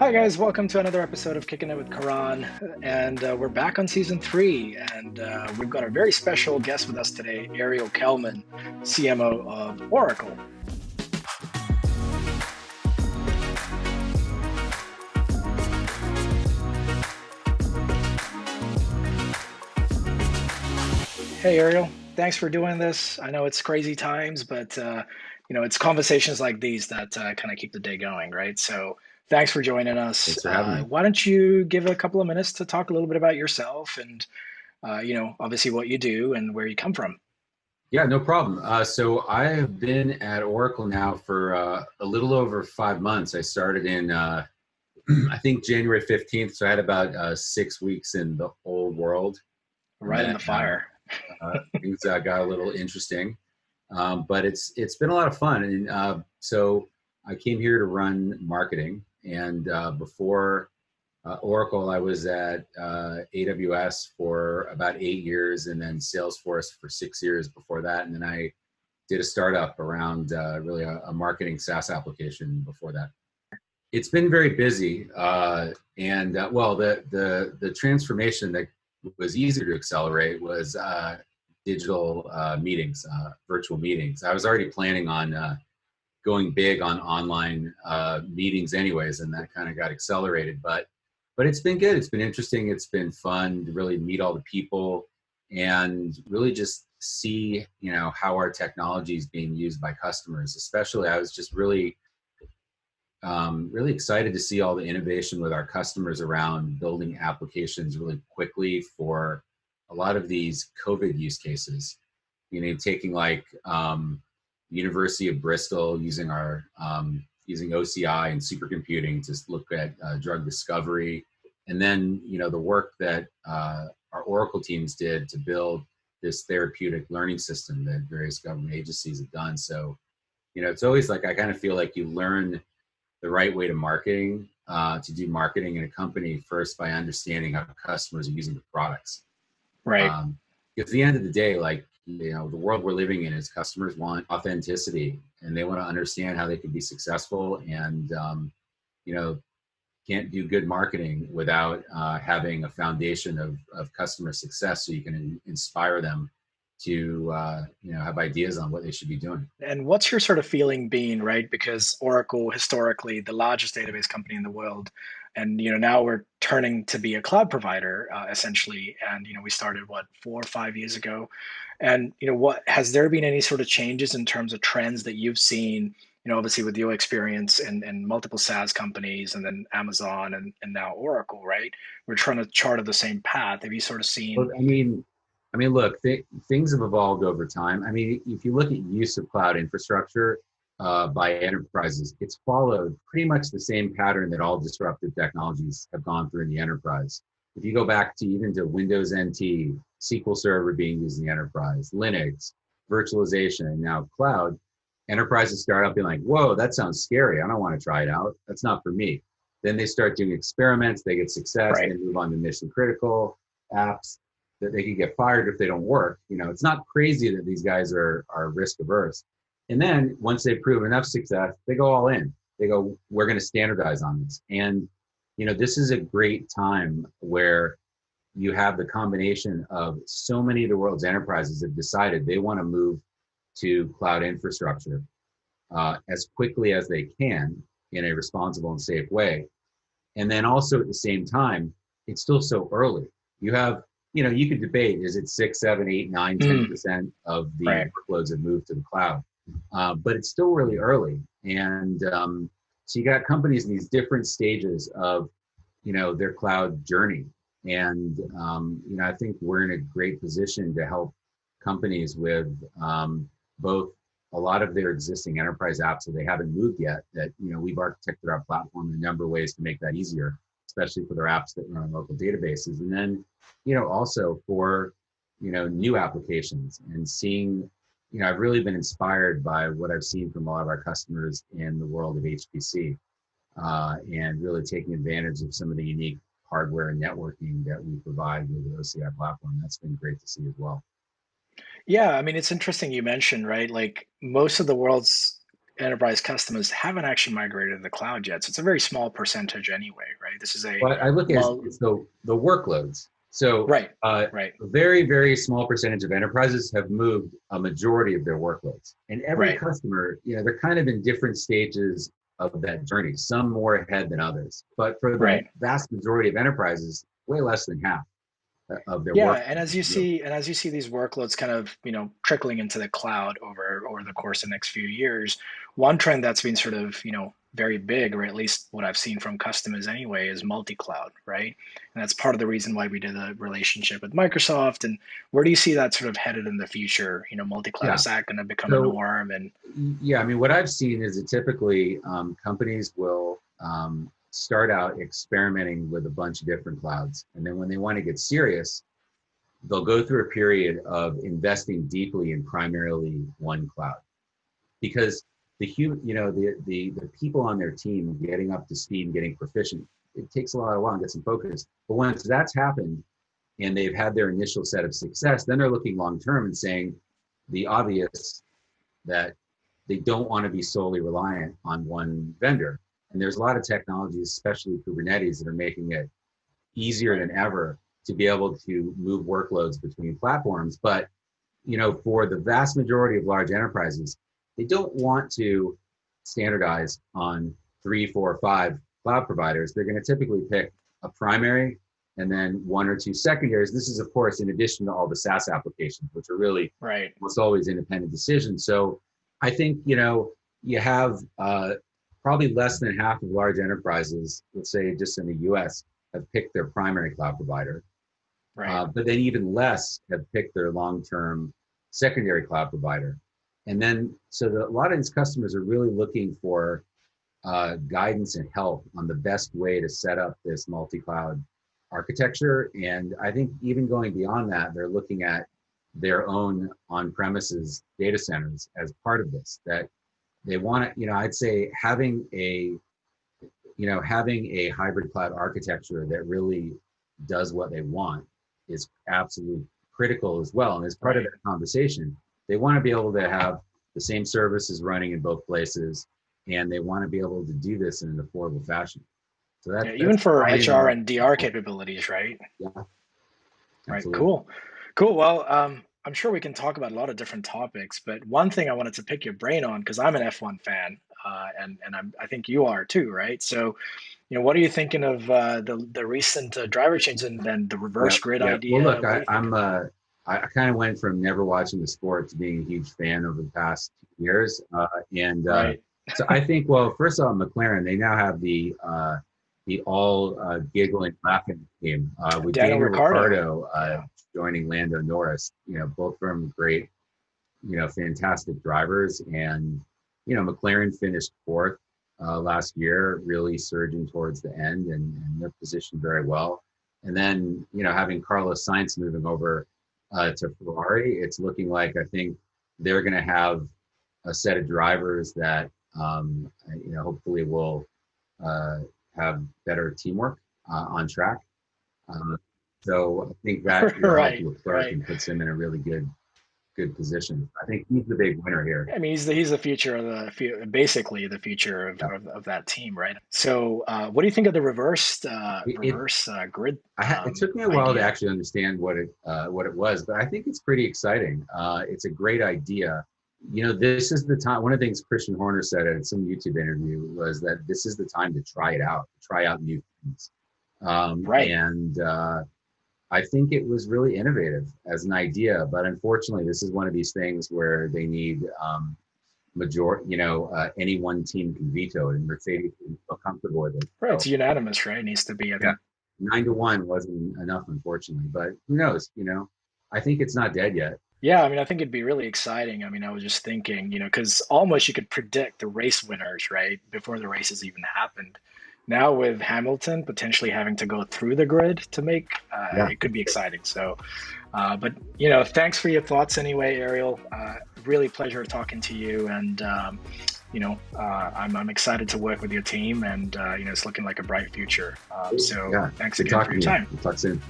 Hi guys, welcome to another episode of Kickin' It with Karan, and we're back on season 3, and we've got a very special guest with us today, Ariel Kelman, CMO of Oracle. Hey Ariel, thanks for doing this. I know it's crazy times, but it's conversations like these that kind of keep the day going, right? So thanks for joining us. Thanks for having me. Why don't you give a couple of minutes to talk a little bit about yourself and obviously what you do and where you come from. Yeah, no problem. So I have been at Oracle now for a little over 5 months. I started in, I think, January 15th. So I had about 6 weeks in the old world. And Right in then the fire. things got a little interesting. But it's been a lot of fun. And so I came here to run marketing. And before Oracle, I was at AWS for about 8 years, and then Salesforce for 6 years before that. And then I did a startup around really a marketing SaaS application before that. It's been very busy, and well, the transformation that was easier to accelerate was digital meetings, virtual meetings. I was already planning on going big on online meetings anyways, and that kind of got accelerated. But it's been good. It's been interesting. It's been fun to really meet all the people and really just see, how our technology is being used by customers. Especially, I was just really excited to see all the innovation with our customers around building applications really quickly for a lot of these COVID use cases. Taking like University of Bristol using our using OCI and supercomputing to look at drug discovery, and then the work that our Oracle teams did to build this therapeutic learning system that various government agencies have done. So it's always like I kind of feel like you learn the right way to do marketing in a company first by understanding how customers are using the products. Right. Because at the end of the day, like, the world we're living in is customers want authenticity and they want to understand how they can be successful, and can't do good marketing without having a foundation of customer success, so you can inspire them to have ideas on what they should be doing. And what's your sort of feeling being, right? Because Oracle, historically, the largest database company in the world, and now we're turning to be a cloud provider, essentially. And we started what, 4 or 5 years ago. And what has there been any sort of changes in terms of trends that you've seen? Obviously with your experience in multiple SaaS companies, and then Amazon, and now Oracle, right? We're trying to chart the same path. Have you sort of Well, seen? look, things have evolved over time. I mean, if you look at use of cloud infrastructure by enterprises, it's followed pretty much the same pattern that all disruptive technologies have gone through in the enterprise. If you go back to even to Windows NT, SQL Server being used in the enterprise, Linux, virtualization, and now cloud, enterprises start out being like, whoa, that sounds scary. I don't want to try it out. That's not for me. Then they start doing experiments, they get success, they Right. move on to mission critical apps that they could get fired if they don't work. It's not crazy that these guys are risk averse. And then once they prove enough success, they go all in. They go, we're going to standardize on this. And this is a great time where you have the combination of so many of the world's enterprises have decided they want to move to cloud infrastructure as quickly as they can in a responsible and safe way. And then also at the same time, it's still so early. You have, you could debate, is it 6, 7, 8, 9, 10% of the Right. workloads have moved to the cloud? But it's still really early. And so you got companies in these different stages of, their cloud journey. And, I think we're in a great position to help companies with both a lot of their existing enterprise apps that they haven't moved yet, that, we've architected our platform in a number of ways to make that easier, especially for their apps that run on local databases. And then, also for, new applications, and seeing, I've really been inspired by what I've seen from a lot of our customers in the world of HPC, and really taking advantage of some of the unique hardware and networking that we provide with the OCI platform. That's been great to see as well. Yeah, I mean, it's interesting you mentioned, right? Like most of the world's enterprise customers haven't actually migrated to the cloud yet. So it's a very small percentage anyway, right? This is a Well, I look at mul- it, so the workloads. So right, right, a very, very small percentage of enterprises have moved a majority of their workloads. And every right, customer, they're kind of in different stages of that journey, some more ahead than others. But for the right. vast majority of enterprises, way less than half of their Yeah, work. and as you see these workloads kind of, trickling into the cloud over the course of the next few years, one trend that's been sort of, very big, or at least what I've seen from customers anyway, is multi-cloud, right? And that's part of the reason why we did a relationship with Microsoft. And where do you see that sort of headed in the future? Multi-cloud, Yeah. is that going to become a So norm? And yeah, I mean, what I've seen is that typically companies will start out experimenting with a bunch of different clouds. And then when they want to get serious, they'll go through a period of investing deeply in primarily one cloud. Because the people on their team getting up to speed and getting proficient, it takes a while to get some focus. But once that's happened and they've had their initial set of success, then they're looking long term and saying the obvious, that they don't want to be solely reliant on one vendor. And there's a lot of technologies, especially Kubernetes, that are making it easier right, than ever to be able to move workloads between platforms. But for the vast majority of large enterprises, they don't want to standardize on 3, 4, 5 cloud providers. They're going to typically pick a primary and then 1 or 2 secondaries. This is, of course, in addition to all the SaaS applications, which are really right, almost always independent decisions. So I think, you have probably less than half of large enterprises, let's say just in the US, have picked their primary cloud provider. right, But then even less have picked their long-term secondary cloud provider. And then, so a lot of these customers are really looking for guidance and help on the best way to set up this multi-cloud architecture. And I think even going beyond that, they're looking at their own on-premises data centers as part of this, that they want to, I'd say having a hybrid cloud architecture that really does what they want is absolutely critical as well. And as part of right. that conversation, they want to be able to have the same services running in both places, and they want to be able to do this in an affordable fashion. So Yeah, that's even for probably HR and DR capabilities, right? yeah, Right. absolutely. Cool. Cool. Well, I'm sure we can talk about a lot of different topics, but one thing I wanted to pick your brain on, because I'm an F1 fan, and I think you are too, right? So, what are you thinking of the recent driver change and then the reverse Yep, grid yep. Well, idea? look, What do you think of that? I kind of went from never watching the sport to being a huge fan over the past 2 years, and Right. so I think, well, first of all, McLaren, they now have the all giggling, laughing team with Daniel Daniel Ricciardo. Ricciardo Yeah. joining Lando Norris. Both from great, fantastic drivers, and McLaren finished fourth last year, really surging towards the end, and they're positioned very well. And then, having Carlos Sainz moving over to Ferrari, it's looking like I think they're going to have a set of drivers that, hopefully will have better teamwork on track. Uh, so I think that will help Right. Leclerc Right. and puts him in a really good position. I think he's the big winner here. I mean, he's the future of basically the future Yeah. of that team, right? So, what do you think of the It reverse grid it took me a while to idea? actually understand what it was, but I think it's pretty exciting. It's a great idea. This is the time. One of the things Christian Horner said at some YouTube interview was that this is the time to try it out, try out new things. Right. And I think it was really innovative as an idea, but unfortunately, this is one of these things where they need any one team can veto it, and Mercedes didn't feel comfortable with it. Right. It's So unanimous, right? It needs to be, I yeah, think. 9-1 wasn't enough, unfortunately. But who knows? I think it's not dead yet. Yeah, I mean, I think it'd be really exciting. I mean, I was just thinking, because almost you could predict the race winners, right, before the races even happened. Now with Hamilton potentially having to go through the grid to make, Yeah, it could be exciting. So, but thanks for your thoughts anyway, Ariel. Really pleasure talking to you, and I'm excited to work with your team, and it's looking like a bright future. So yeah. thanks Good again for talking your to you. time. We'll talk soon.